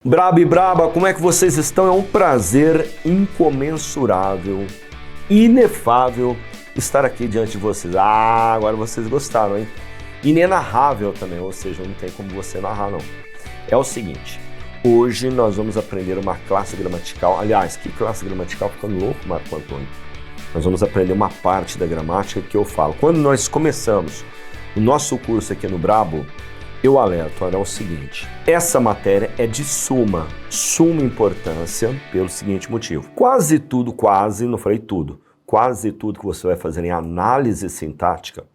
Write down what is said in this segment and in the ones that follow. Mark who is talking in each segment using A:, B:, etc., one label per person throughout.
A: Brabo e braba, como é que vocês estão? É um prazer incomensurável, inefável estar aqui diante de vocês. Ah, agora vocês gostaram, hein? Inenarrável também, ou seja, não tem como você narrar, não. É o seguinte, hoje nós vamos aprender uma classe gramatical. Aliás, que classe gramatical? Ficando louco, Marco Antônio. Nós vamos aprender uma parte da gramática que eu falo. Quando nós começamos o nosso curso aqui no Brabo, eu alerto, olha, é o seguinte, essa matéria é de suma importância pelo seguinte motivo. Quase tudo, não falei tudo, quase tudo que você vai fazer em análise sintática,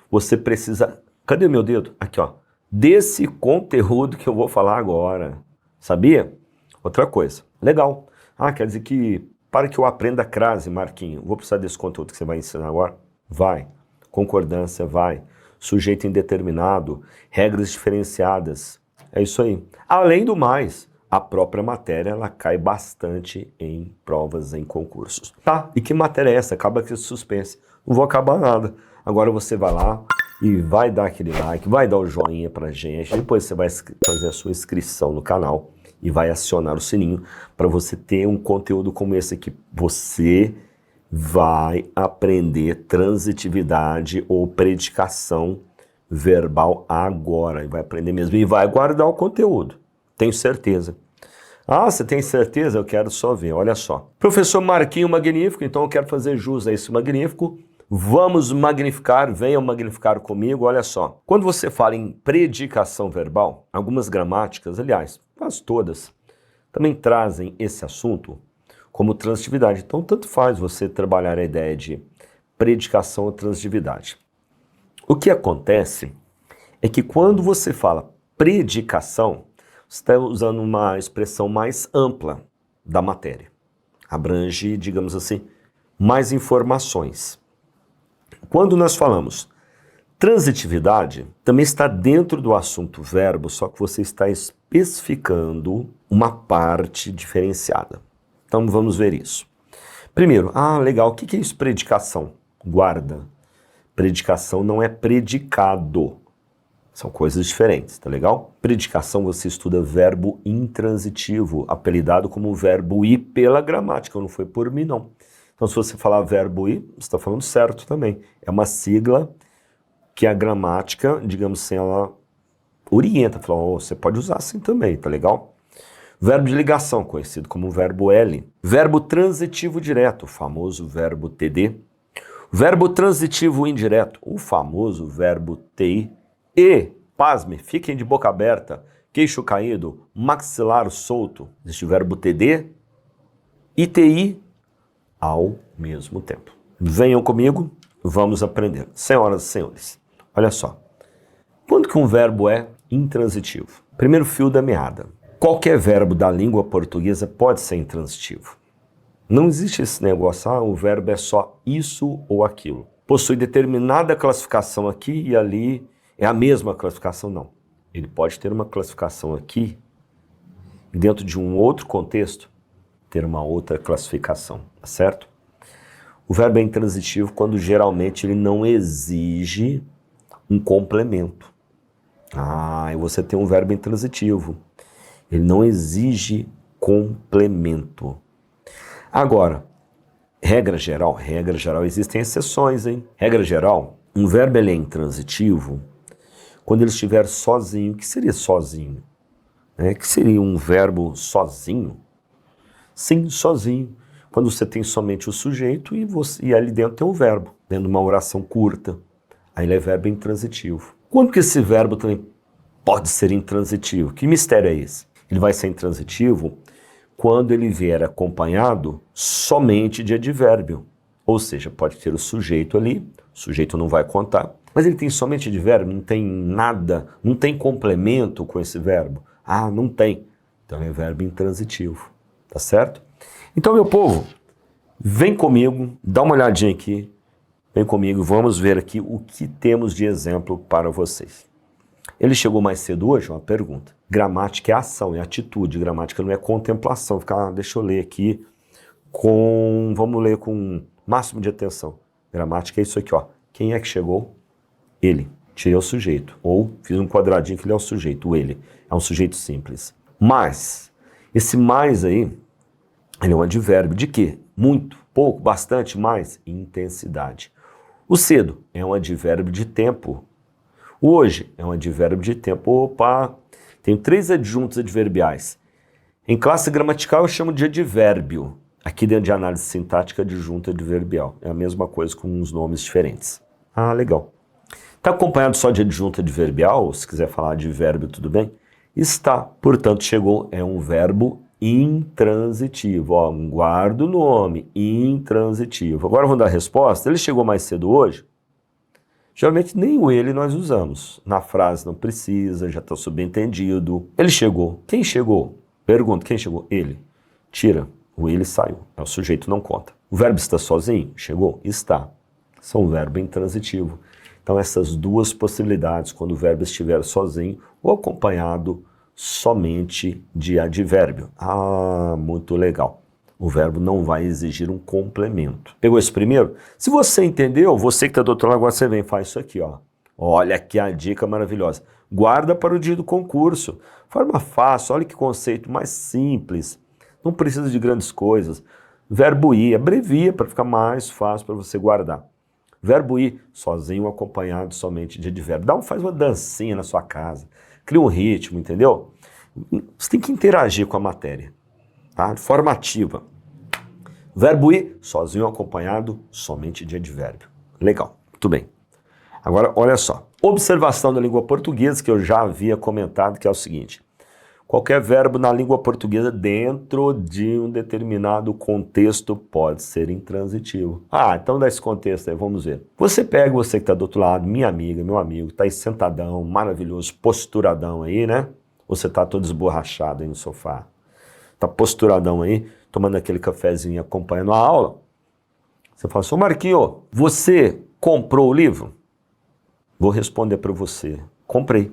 A: você precisa, cadê meu dedo? Aqui, ó, desse conteúdo que eu vou falar agora, sabia? Outra coisa, legal. Ah, quer dizer que, para que eu aprenda a crase, Marquinho, vou precisar desse conteúdo que você vai ensinar agora? Vai. Concordância, vai. Sujeito indeterminado, regras diferenciadas, é isso aí. Além do mais, a própria matéria, ela cai bastante em provas, em concursos. Tá, e que matéria é essa? Acaba com esse suspense. Não vou acabar nada. Agora você vai lá e vai dar aquele like, vai dar o joinha pra gente, depois você vai fazer a sua inscrição no canal e vai acionar o sininho para você ter um conteúdo como esse aqui. Você vai aprender transitividade ou predicação verbal agora. E vai aprender mesmo. E vai guardar o conteúdo. Tenho certeza. Ah, você tem certeza? Eu quero só ver. Olha só. Professor Marquinho Magnífico, então eu quero fazer jus a esse magnífico. Vamos magnificar, venham magnificar comigo. Olha só. Quando você fala em predicação verbal, algumas gramáticas, aliás, quase todas, também trazem esse assunto como transitividade. Então, tanto faz você trabalhar a ideia de predicação ou transitividade. O que acontece é que quando você fala predicação, você está usando uma expressão mais ampla da matéria. Abrange, digamos assim, mais informações. Quando nós falamos transitividade, também está dentro do assunto verbo, só que você está especificando uma parte diferenciada. Então vamos ver isso. Primeiro, legal, o que é isso predicação? Guarda. Predicação não é predicado. São coisas diferentes, tá legal? Predicação você estuda verbo intransitivo, apelidado como verbo ir pela gramática, não foi por mim não. Então se você falar verbo ir, você está falando certo também. É uma sigla que a gramática, digamos assim, ela orienta, fala, você pode usar assim também, tá legal? Verbo de ligação, conhecido como verbo L. Verbo transitivo direto, o famoso verbo TD. Verbo transitivo indireto, o famoso verbo TI. E, pasme, fiquem de boca aberta, queixo caído, maxilar solto. Existe o verbo TD e TI ao mesmo tempo. Venham comigo, vamos aprender. Senhoras e senhores, olha só. Quando que um verbo é intransitivo? Primeiro fio da meada. Qualquer verbo da língua portuguesa pode ser intransitivo. Não existe esse negócio, o verbo é só isso ou aquilo. Possui determinada classificação aqui e ali é a mesma classificação, não. Ele pode ter uma classificação aqui e dentro de um outro contexto ter uma outra classificação, tá certo? O verbo é intransitivo quando geralmente ele não exige um complemento. E você tem um verbo intransitivo. Ele não exige complemento. Agora, regra geral, existem exceções, hein? Regra geral, um verbo ele é intransitivo quando ele estiver sozinho. O que seria sozinho? Que seria um verbo sozinho? Sim, sozinho. Quando você tem somente o sujeito e ali dentro tem o verbo, dentro de uma oração curta. Aí ele é verbo intransitivo. Quando que esse verbo também pode ser intransitivo? Que mistério é esse? Ele vai ser intransitivo quando ele vier acompanhado somente de advérbio. Ou seja, pode ter o sujeito ali, o sujeito não vai contar, mas ele tem somente advérbio, não tem nada, não tem complemento com esse verbo. Não tem. Então é verbo intransitivo, tá certo? Então, meu povo, vem comigo, dá uma olhadinha aqui, vem comigo, vamos ver aqui o que temos de exemplo para vocês. Ele chegou mais cedo hoje? Uma pergunta. Gramática é ação, é atitude. Gramática não é contemplação. Deixa eu ler aqui vamos ler com máximo de atenção. Gramática é isso aqui, ó. Quem é que chegou? Ele. Tirei o sujeito. Ou fiz um quadradinho que ele é o sujeito, o ele. É um sujeito simples. Mas, Esse mais aí, ele é um advérbio de quê? Muito, pouco, bastante, mais, intensidade. O cedo é um advérbio de tempo. O hoje é um advérbio de tempo. Opa, tenho 3 adjuntos adverbiais. Em classe gramatical eu chamo de advérbio. Aqui dentro de análise sintática, adjunto adverbial. É a mesma coisa com uns nomes diferentes. Ah, legal. Está acompanhado só de adjunto adverbial? Se quiser falar de verbo, tudo bem? Está, portanto, chegou, é um verbo intransitivo. Ó, guarda o nome, intransitivo. Agora vamos dar a resposta. Ele chegou mais cedo hoje? Geralmente nem o ele nós usamos. Na frase não precisa, já está subentendido. Ele chegou. Quem chegou? Pergunta, quem chegou? Ele. Tira. O ele saiu. O sujeito não conta. O verbo está sozinho? Chegou? Está. São verbo intransitivo. Então essas duas possibilidades, quando o verbo estiver sozinho ou acompanhado somente de advérbio. Ah, muito legal. O verbo não vai exigir um complemento. Pegou esse primeiro? Se você entendeu, você que está do outro lado, agora você vem e faz isso aqui, ó. Olha aqui a dica maravilhosa. Guarda para o dia do concurso. Forma fácil, olha que conceito mais simples. Não precisa de grandes coisas. Verbo ir, abrevia para ficar mais fácil para você guardar. Verbo ir, sozinho, acompanhado somente de advérbio. Faz uma dancinha na sua casa. Cria um ritmo, entendeu? Você tem que interagir com a matéria. Tá? Formativa. Verbo ir, sozinho, acompanhado somente de advérbio. Legal, muito bem. Agora, olha só. Observação da língua portuguesa que eu já havia comentado, que é o seguinte. Qualquer verbo na língua portuguesa dentro de um determinado contexto pode ser intransitivo. Ah, então dá esse contexto aí, vamos ver. Você pega, você que está do outro lado, minha amiga, meu amigo, está aí sentadão, maravilhoso, posturadão aí, né? Ou você está todo esborrachado aí no sofá. Está posturadão aí, tomando aquele cafezinho, acompanhando a aula. Você fala assim, ô Marquinho, você comprou o livro? Vou responder para você, comprei.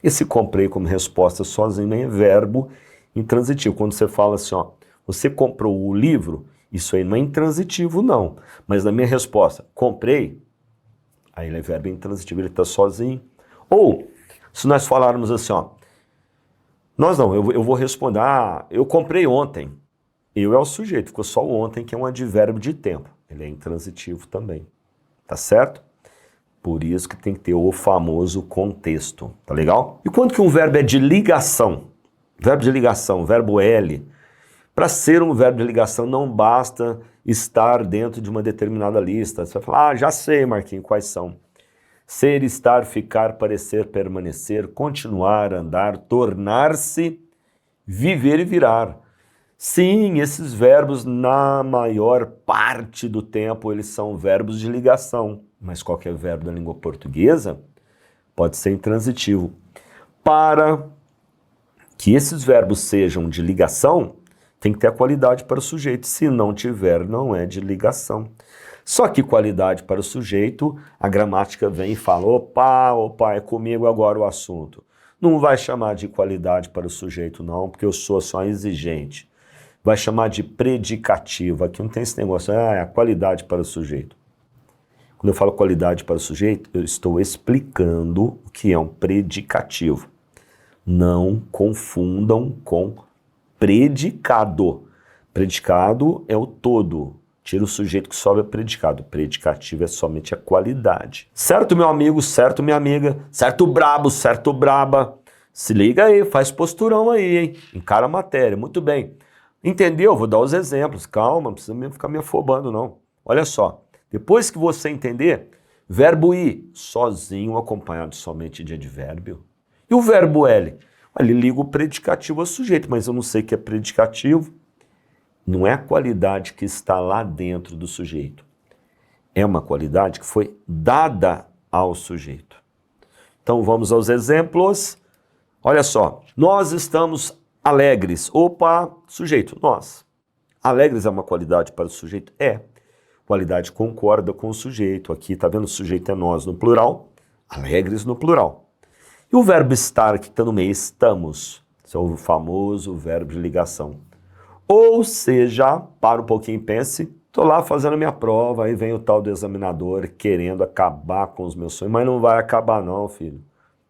A: Esse comprei como resposta sozinho é verbo intransitivo. Quando você fala assim, ó, você comprou o livro, isso aí não é intransitivo não. Mas na minha resposta, comprei, aí ele é verbo intransitivo, ele está sozinho. Ou, se nós falarmos assim, ó, nós não, eu vou responder, eu comprei ontem. Eu é o sujeito, ficou só o ontem, que é um advérbio de tempo. Ele é intransitivo também, tá certo? Por isso que tem que ter o famoso contexto, tá legal? E quando que um verbo é de ligação? Verbo de ligação, verbo L. Para ser um verbo de ligação não basta estar dentro de uma determinada lista. Você vai falar, já sei, Marquinhos, quais são. Ser, estar, ficar, parecer, permanecer, continuar, andar, tornar-se, viver e virar. Sim, esses verbos, na maior parte do tempo, eles são verbos de ligação. Mas qualquer verbo da língua portuguesa pode ser intransitivo. Para que esses verbos sejam de ligação, tem que ter a qualidade para o sujeito. Se não tiver, não é de ligação. Só que qualidade para o sujeito, a gramática vem e fala, opa, é comigo agora o assunto. Não vai chamar de qualidade para o sujeito não, porque eu sou só exigente. Vai chamar de predicativo. Aqui não tem esse negócio, é a qualidade para o sujeito. Quando eu falo qualidade para o sujeito, eu estou explicando o que é um predicativo. Não confundam com predicado. Predicado é o todo. Tira o sujeito que sobe é predicado. Predicativo é somente a qualidade. Certo, meu amigo? Certo, minha amiga? Certo, brabo? Certo, braba? Se liga aí, faz posturão aí, hein? Encara a matéria. Muito bem. Entendeu? Vou dar os exemplos. Calma, não precisa ficar me afobando, não. Olha só. Depois que você entender, verbo ir, sozinho, acompanhado somente de advérbio. E o verbo L? Ele liga o predicativo ao sujeito, mas eu não sei o que é predicativo. Não é a qualidade que está lá dentro do sujeito. É uma qualidade que foi dada ao sujeito. Então vamos aos exemplos. Olha só, nós estamos alegres. Opa, sujeito, nós. Alegres é uma qualidade para o sujeito? É. Qualidade concorda com o sujeito. Aqui, tá vendo? O sujeito é nós no plural, alegres no plural. E o verbo estar, que está no meio, estamos. Esse é o famoso verbo de ligação. Ou seja, para um pouquinho e pense, estou lá fazendo a minha prova, aí vem o tal do examinador querendo acabar com os meus sonhos, mas não vai acabar não, filho.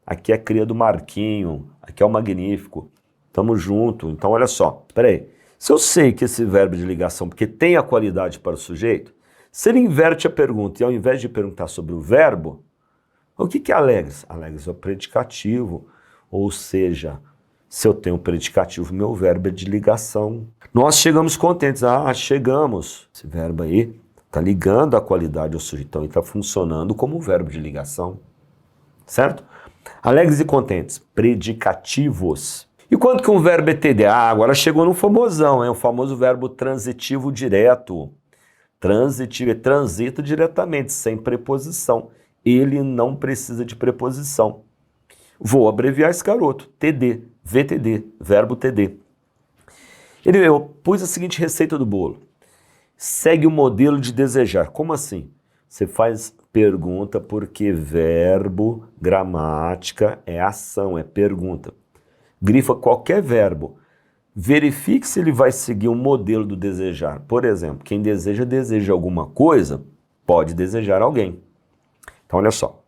A: Aqui é cria do Marquinho, aqui é o Magnífico. tamo junto. Então, olha só, peraí. Se eu sei que esse verbo de ligação, porque tem a qualidade para o sujeito, se ele inverte a pergunta e ao invés de perguntar sobre o verbo, o que é alegres? Alegres é o predicativo, ou seja, se eu tenho predicativo, meu verbo é de ligação. Nós chegamos contentes. Ah, chegamos. Esse verbo aí está ligando a qualidade ao sujeito, então ele está funcionando como um verbo de ligação. Certo? Alegres e contentes, predicativos. E quando que um verbo é TD? Ah, agora chegou no famosão, o famoso verbo transitivo direto. Transitivo é transita diretamente, sem preposição. Ele não precisa de preposição. Vou abreviar esse garoto, TD, VTD, verbo TD. Eu pus a seguinte receita do bolo. Segue o modelo de desejar. Como assim? Você faz pergunta porque verbo, gramática, é ação, é pergunta. Grifa qualquer verbo. Verifique se ele vai seguir um modelo do desejar. Por exemplo, quem deseja alguma coisa, pode desejar alguém. Então, olha só.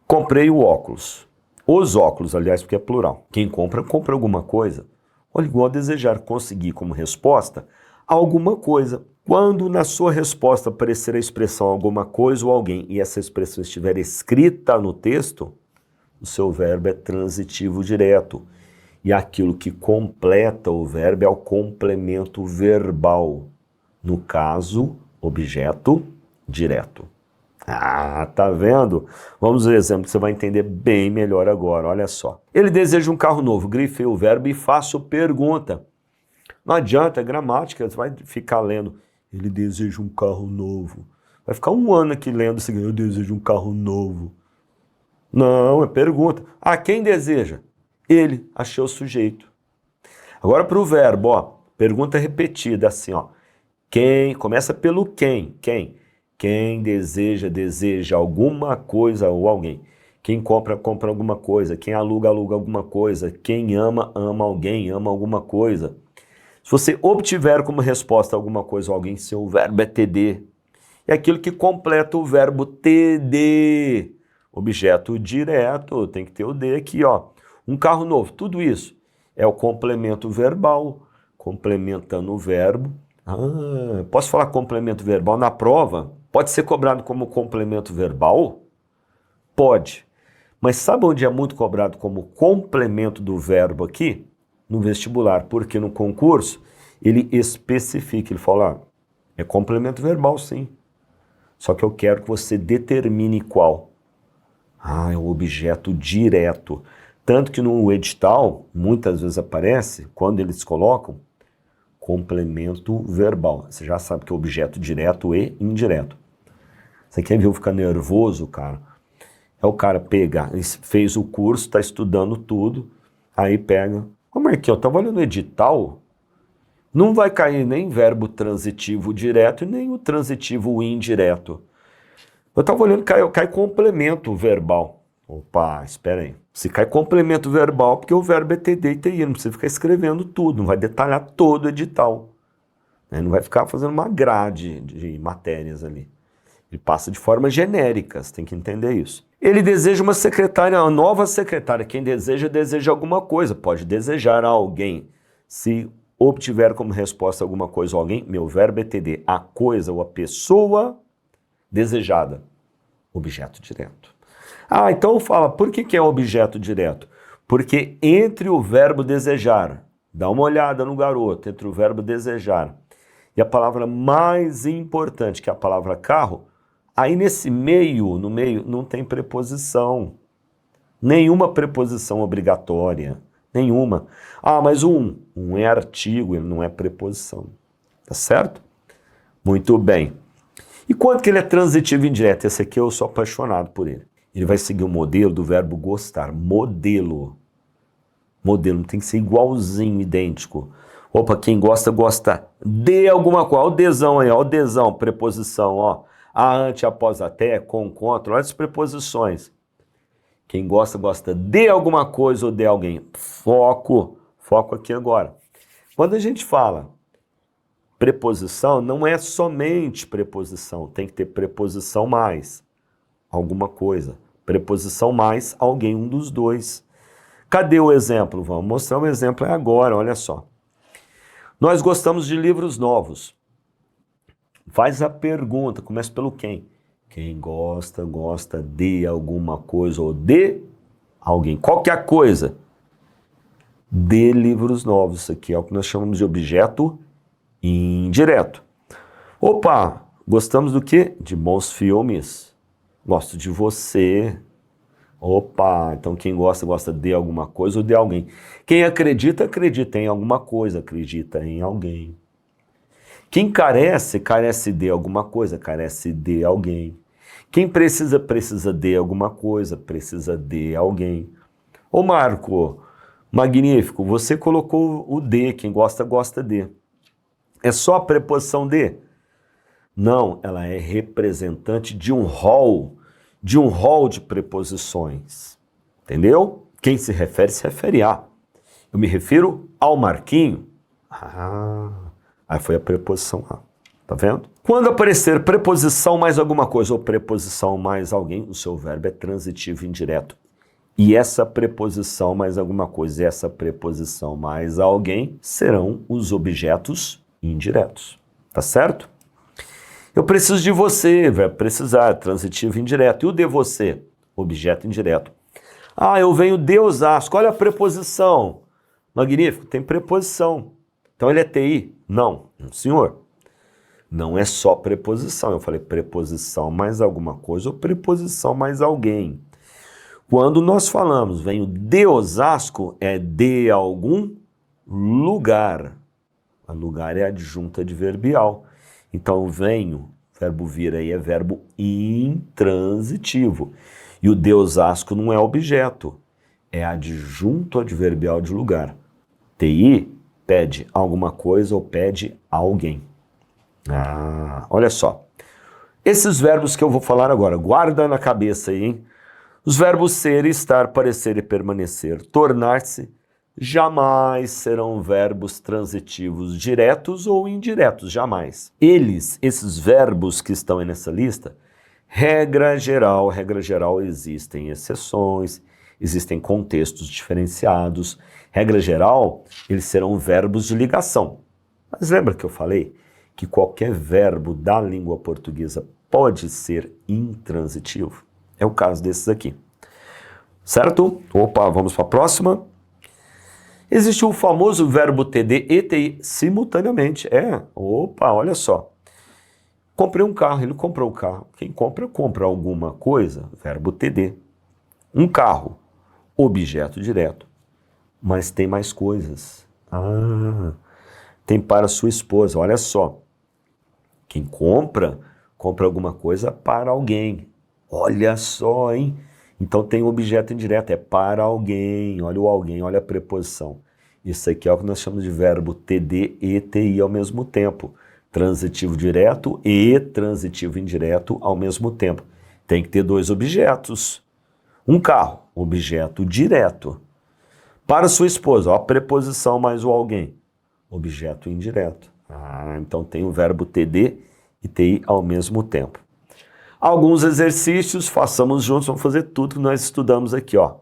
A: Comprei o óculos. Os óculos, aliás, porque é plural. Quem compra, compra alguma coisa. Olha, igual a desejar, conseguir como resposta alguma coisa. Quando na sua resposta aparecer a expressão alguma coisa ou alguém e essa expressão estiver escrita no texto, o seu verbo é transitivo direto. E aquilo que completa o verbo é o complemento verbal. No caso, objeto direto. Ah, tá vendo? Vamos ver o exemplo que você vai entender bem melhor agora, olha só. Ele deseja um carro novo, grifei o verbo e faço pergunta. Não adianta, é gramática, você vai ficar lendo. Ele deseja um carro novo. Vai ficar um ano aqui lendo o seguinte, eu desejo um carro novo. Não, é pergunta. Ah, quem deseja? Ele, achei o sujeito. Agora para o verbo, ó, pergunta repetida, assim, ó. Quem, começa pelo quem, quem? Quem deseja alguma coisa ou alguém. Quem compra alguma coisa. Quem aluga alguma coisa. Quem ama alguém, ama alguma coisa. Se você obtiver como resposta alguma coisa ou alguém, seu verbo é TD. É aquilo que completa o verbo TD. Objeto direto, tem que ter o D aqui, ó. Um carro novo, tudo isso é o complemento verbal, complementando o verbo. Ah, posso falar complemento verbal na prova? Pode ser cobrado como complemento verbal? Pode. Mas sabe onde é muito cobrado como complemento do verbo aqui? No vestibular, porque no concurso ele especifica, ele fala, é complemento verbal sim, só que eu quero que você determine qual. Ah, é o objeto direto. Tanto que no edital, muitas vezes aparece, quando eles colocam, complemento verbal. Você já sabe que é objeto direto e indireto. Você quer ver eu ficar nervoso, cara? É o cara pegar, fez o curso, está estudando tudo, aí pega... Como é que eu estava olhando o edital? Não vai cair nem verbo transitivo direto e nem o transitivo indireto. Eu estava olhando, cai complemento verbal. Opa, espera aí. Se cai complemento verbal, porque o verbo é TD e TI, não precisa ficar escrevendo tudo, não vai detalhar todo o edital. Não vai ficar fazendo uma grade de matérias ali. Ele passa de forma genérica, você tem que entender isso. Ele deseja uma secretária, uma nova secretária. Quem deseja alguma coisa. Pode desejar a alguém. Se obtiver como resposta alguma coisa ou alguém, meu verbo é TD. A coisa ou a pessoa desejada. Objeto direto. Ah, então fala, por que é objeto direto? Porque entre o verbo desejar, dá uma olhada no garoto, entre o verbo desejar e a palavra mais importante, que é a palavra carro, aí nesse meio, no meio, não tem preposição. Nenhuma preposição obrigatória. Nenhuma. Ah, mas um é artigo, ele não é preposição. Tá certo? Muito bem. E quando que ele é transitivo indireto? Esse aqui eu sou apaixonado por ele. Ele vai seguir o modelo do verbo gostar. Modelo. Modelo, tem que ser igualzinho, idêntico. Opa, quem gosta, gosta de alguma coisa. Olha o desão aí, olha o desão, preposição, ó. A, ante, após, até, com, contra, olha as preposições. Quem gosta, gosta de alguma coisa ou de alguém. Foco aqui agora. Quando a gente fala preposição, não é somente preposição, tem que ter preposição mais alguma coisa. Preposição mais alguém, um dos dois. Cadê o exemplo? Vamos mostrar um exemplo agora, olha só. Nós gostamos de livros novos. Faz a pergunta, começa pelo quem? Quem gosta, gosta de alguma coisa ou de alguém. Qualquer coisa. De livros novos. Isso aqui é o que nós chamamos de objeto indireto. Opa, gostamos do quê? De bons filmes. Gosto de você. Opa, então quem gosta, gosta de alguma coisa ou de alguém. Quem acredita, acredita em alguma coisa, acredita em alguém. Quem carece, carece de alguma coisa, carece de alguém. Quem precisa, precisa de alguma coisa, precisa de alguém. Ô Marco, magnífico, você colocou o de, quem gosta, gosta de. É só a preposição de? Não, ela é representante de um rol de preposições. Entendeu? Quem se refere a. Eu me refiro ao Marquinho. Aí foi a preposição a. Tá vendo? Quando aparecer preposição mais alguma coisa ou preposição mais alguém, o seu verbo é transitivo indireto. E essa preposição mais alguma coisa e essa preposição mais alguém serão os objetos indiretos. Tá certo? Eu preciso de você, verbo precisar, transitivo indireto. E o de você? Objeto indireto. Ah, eu venho de Osasco. Olha a preposição. Magnífico, tem preposição. Então ele é TI? Não, senhor. Não é só preposição. Eu falei preposição mais alguma coisa ou preposição mais alguém. Quando nós falamos venho de Osasco, é de algum lugar. A lugar é adjunta adverbial. Então venho, verbo vir aí é verbo intransitivo. E o de Osasco não é objeto, é adjunto adverbial de lugar. TI pede alguma coisa ou pede alguém. Olha só. Esses verbos que eu vou falar agora, guarda na cabeça aí, hein? Os verbos ser, estar, parecer e permanecer, tornar-se, jamais serão verbos transitivos diretos ou indiretos, jamais. Esses verbos que estão aí nessa lista, regra geral, existem exceções, existem contextos diferenciados. Regra geral, eles serão verbos de ligação. Mas lembra que eu falei que qualquer verbo da língua portuguesa pode ser intransitivo? É o caso desses aqui. Certo? Opa, vamos para a próxima. Existe o famoso verbo TD e TI simultaneamente. Opa, olha só. Comprei um carro, ele comprou o carro. Quem compra alguma coisa, verbo TD. Um carro, objeto direto. Mas tem mais coisas. Tem para sua esposa, olha só. Quem compra alguma coisa para alguém. Olha só, hein? Então tem objeto indireto, é para alguém. Olha o alguém, olha a preposição. Isso aqui é o que nós chamamos de verbo TD e TI ao mesmo tempo. Transitivo direto e transitivo indireto ao mesmo tempo. Tem que ter dois objetos. Um carro, objeto direto. Para sua esposa, ó, a preposição mais o alguém. Objeto indireto. Então tem o verbo TD e TI ao mesmo tempo. Alguns exercícios, façamos juntos, vamos fazer tudo que nós estudamos aqui, ó.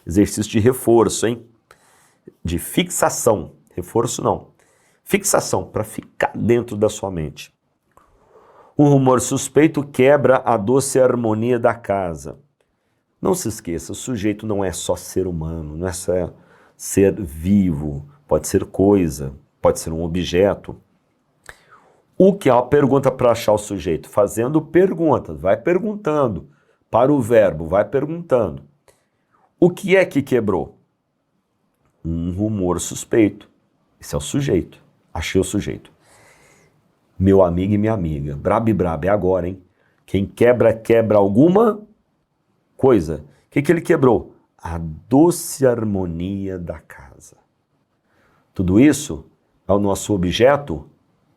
A: Exercício de reforço, hein? De fixação. Reforço não. Fixação, para ficar dentro da sua mente. Um rumor suspeito quebra a doce harmonia da casa. Não se esqueça, o sujeito não é só ser humano, não é só ser vivo, pode ser coisa, pode ser um objeto. O que é uma pergunta para achar o sujeito? Fazendo perguntas, vai perguntando. Para o verbo, vai perguntando. O que é que quebrou? Um rumor suspeito. Esse é o sujeito. Achei o sujeito. Meu amigo e minha amiga. Brabo e brabo, é agora, hein? Quem quebra, quebra alguma coisa. O que ele quebrou? A doce harmonia da casa. Tudo isso é o nosso objeto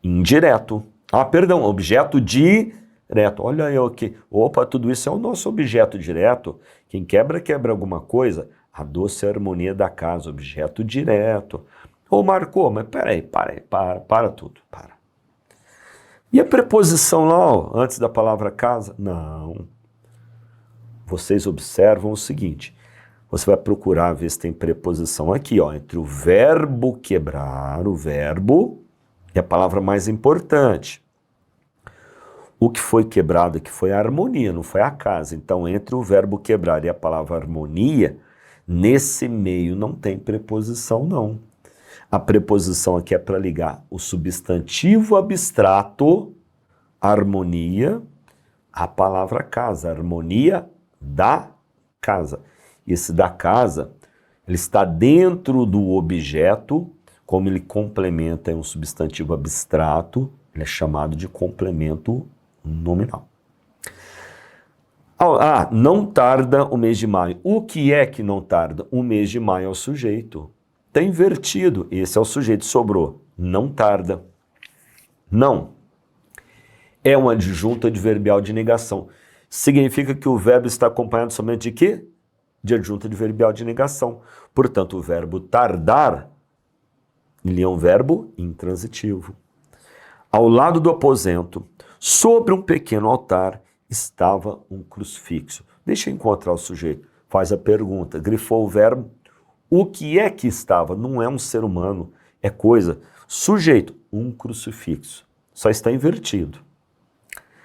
A: indireto. Perdão, objeto direto. Olha aí aqui. Opa, tudo isso é o nosso objeto direto. Quem quebra, quebra alguma coisa. A doce harmonia da casa, objeto direto. Ô, Marcou, mas peraí, para tudo, para. E a preposição lá, ó, antes da palavra casa? Não. Vocês observam o seguinte. você vai procurar ver se tem preposição aqui, ó, entre o verbo quebrar, o verbo, e a palavra mais importante. O que foi quebrado aqui foi a harmonia, não foi a casa. Então, entre o verbo quebrar e a palavra harmonia, nesse meio não tem preposição, não. A preposição aqui é para ligar o substantivo abstrato, harmonia, à palavra casa, harmonia da casa. Esse da casa, ele está dentro do objeto, como ele complementa um substantivo abstrato, ele é chamado de complemento nominal. Não tarda o mês de maio. O que é que não tarda? O mês de maio é o sujeito. Está invertido. Esse é o sujeito, sobrou. Não tarda. Não. É um adjunto adverbial de negação. Significa que o verbo está acompanhado somente de quê? De adjunto adverbial de negação. Portanto, o verbo tardar, ele é um verbo intransitivo. Ao lado do aposento, sobre um pequeno altar, estava um crucifixo. Deixa eu encontrar o sujeito. Faz a pergunta. Grifou o verbo. O que é que estava? Não é um ser humano, é coisa. Sujeito, um crucifixo. Só está invertido.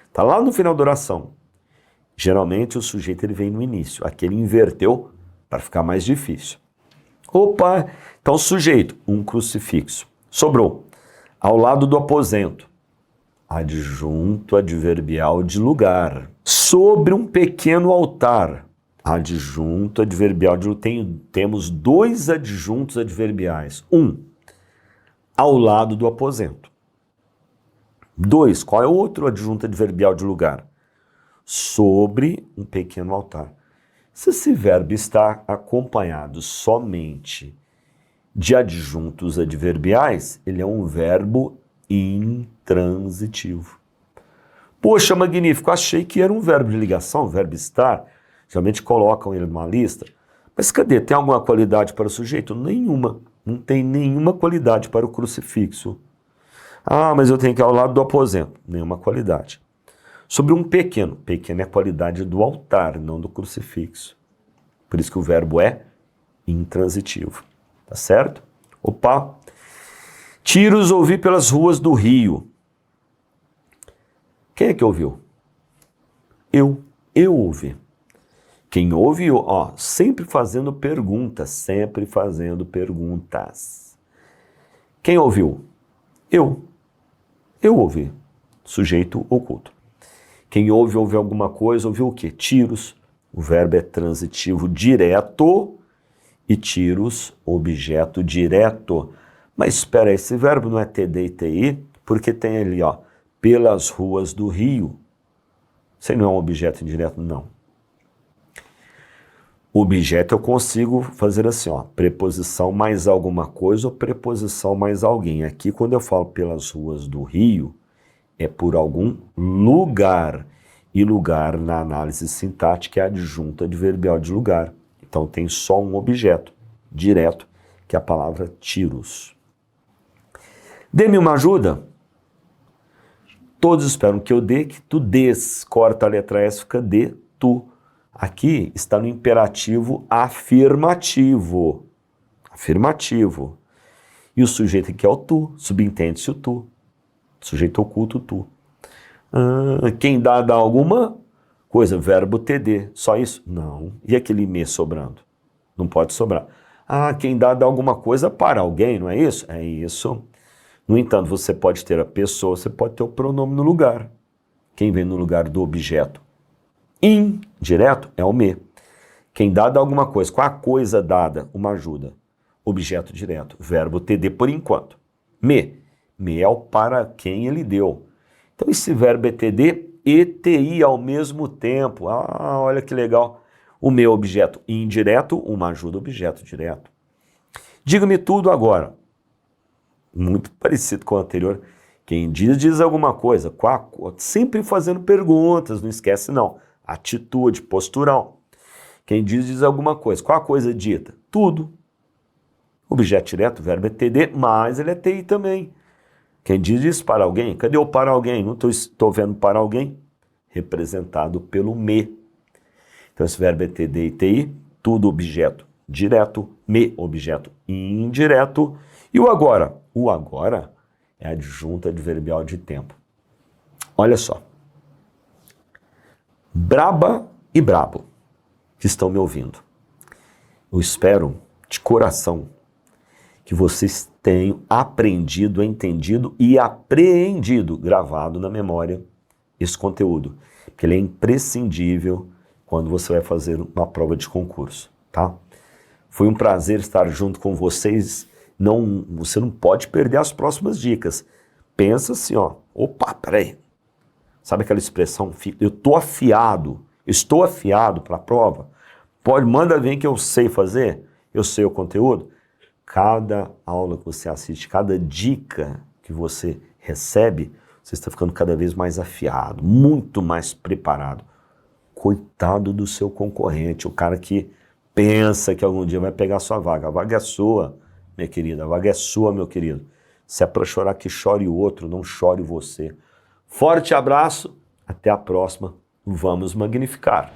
A: Está lá no final da oração. Geralmente o sujeito ele vem no início. Aqui ele inverteu para ficar mais difícil. Opa! Então sujeito, um crucifixo. Sobrou. Ao lado do aposento. Adjunto adverbial de lugar. Sobre um pequeno altar. Adjunto adverbial de lugar. Temos dois adjuntos adverbiais. Ao lado do aposento. 2. Qual é o outro adjunto adverbial de lugar? Sobre um pequeno altar. Se esse verbo está acompanhado somente de adjuntos adverbiais, ele é um verbo intransitivo. Poxa, magnífico, achei que era um verbo de ligação, um verbo estar. Geralmente colocam ele numa lista. Mas cadê? Tem alguma qualidade para o sujeito? Nenhuma. Não tem nenhuma qualidade para o crucifixo. Mas eu tenho que ir ao lado do aposento. Nenhuma qualidade. Sobre um pequeno. Pequeno é a qualidade do altar, não do crucifixo. Por isso que o verbo é intransitivo. Tá certo? Opa! Tiros ouvi pelas ruas do Rio. Quem é que ouviu? Eu ouvi. Quem ouve, sempre fazendo perguntas, sempre fazendo perguntas. Quem ouviu? Eu ouvi. Sujeito oculto. Quem ouve alguma coisa, ouviu o quê? Tiros. O verbo é transitivo direto e tiros, objeto direto. Mas espera aí, esse verbo não é TD e TI, porque tem ali, pelas ruas do Rio. Isso aí não é um objeto indireto, não. O objeto eu consigo fazer assim, preposição mais alguma coisa ou preposição mais alguém. Aqui, quando eu falo pelas ruas do Rio, é por algum lugar. E lugar, na análise sintática, é adjunto adverbial de lugar. Então, tem só um objeto direto, que é a palavra tiros. Dê-me uma ajuda. Todos esperam que eu dê, que tu dês. Corta a letra S, fica dê, tu. Aqui está no imperativo afirmativo. Afirmativo. E o sujeito aqui é o tu, subentende-se o tu. Sujeito oculto, tu. Quem dá alguma coisa, verbo TD, só isso? Não. E aquele me sobrando? Não pode sobrar. Quem dá alguma coisa para alguém, não é isso? É isso. No entanto, você pode ter a pessoa, você pode ter o pronome no lugar. Quem vem no lugar do objeto indireto é o me. Quem dá alguma coisa, qual a coisa dada? Uma ajuda. Objeto direto, verbo TD por enquanto. Me é o para quem ele deu. Então esse verbo é TD e TI ao mesmo tempo. Olha que legal. O meu objeto indireto, uma ajuda objeto direto. Diga-me tudo agora. Muito parecido com o anterior. Quem diz alguma coisa. Sempre fazendo perguntas, não esquece não. Atitude, postural. Quem diz alguma coisa. Qual a coisa dita? Tudo. Objeto direto, o verbo é TD, mas ele é TI também. Quem diz para alguém? Cadê o para alguém? Não estou vendo para alguém. Representado pelo me. Então esse verbo é TD e TI. tudo objeto direto, me objeto indireto, e o agora. O agora é a adjunta adverbial de tempo. Olha só. Braba e brabo que estão me ouvindo. Eu espero de coração que vocês tenham aprendido, entendido e apreendido, gravado na memória, esse conteúdo. Porque ele é imprescindível quando você vai fazer uma prova de concurso, tá? Foi um prazer estar junto com vocês. Você não pode perder as próximas dicas. Pensa assim, ó. Opa, peraí. Sabe aquela expressão? Eu estou afiado para a prova. Manda ver que eu sei fazer. Eu sei o conteúdo. Cada aula que você assiste, cada dica que você recebe, você está ficando cada vez mais afiado, muito mais preparado. Coitado do seu concorrente, o cara que pensa que algum dia vai pegar a sua vaga. A vaga é sua, minha querida, a vaga é sua, meu querido. Se é para chorar, que chore o outro, não chore você. Forte abraço, até a próxima, vamos magnificar.